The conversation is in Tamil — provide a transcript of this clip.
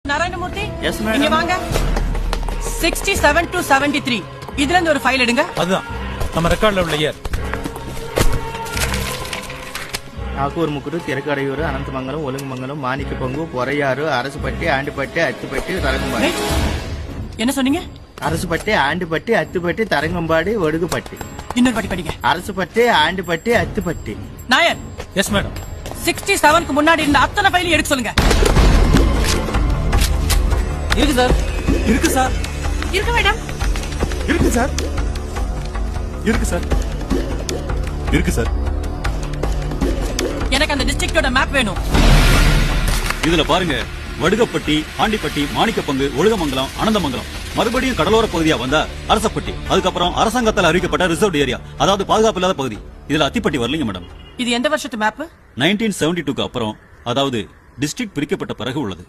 Narayanamurthy, yes madam. இங்க வாங்க. 67 to 73 இதுல இருந்து ஒரு ஃபைல் எடுங்க. அதுதான் நம்ம ரெக்கார்ட்ல உள்ள இயர். நாகூர் முக்குரு, திரக்கடையூர், அனந்தமங்கலம், ஒழுங்குமங்கலம், மாணிக்க பங்கு, பொறையாறு, அரசுப்பட்டி, ஆண்டிப்பட்டி, அத்திப்பட்டி, தரங்கம்பாடி. என்ன சொன்னீங்க? அரசுப்பட்டி, ஆண்டிப்பட்டி, அத்திப்பட்டி, தரங்கம்பாடி, ஒடுகுப்பட்டி. இன்னொரு படி படிங்க. அரசுப்பட்டி, ஆண்டிப்பட்டி, அத்திப்பட்டி. Nair, yes madam. 67க்கு முன்னாடி இருந்த அத்தனை ஃபைலையும் எடுக்க சொல்லுங்க. இருக்கு சார். இருக்கு சார். இருக்கு மேடம். இருக்கு சார். இருக்கு சார். இருக்கு சார். எனக்கு அந்த டிஸ்ட்ரிக்டோட மேப் வேணும். இதுல பாருங்க, வடுகப்பட்டி, ஆண்டிப்பட்டி, மாணிக்கப்பங்கு, ஒழுகமங்கலம், அனந்தமங்கலம், மறுபடியும் கடலோர பகுதியா வந்தா அரசப்பட்டி, அதுக்கப்புறம் அரசாங்கத்தால் அறிவிக்கப்பட்ட ரிசர்வ் ஏரியா, அதாவது பாதுகாப்பு இல்லாத பகுதி. இதுல அத்திப்பட்டி வரலீங்க மேடம். இது எந்த வருஷத்து மேப்? 1972க்கு அப்புறம், அதாவது டிஸ்ட்ரிக்ட் பிரிக்கப்பட்ட பிறகு உள்ளது.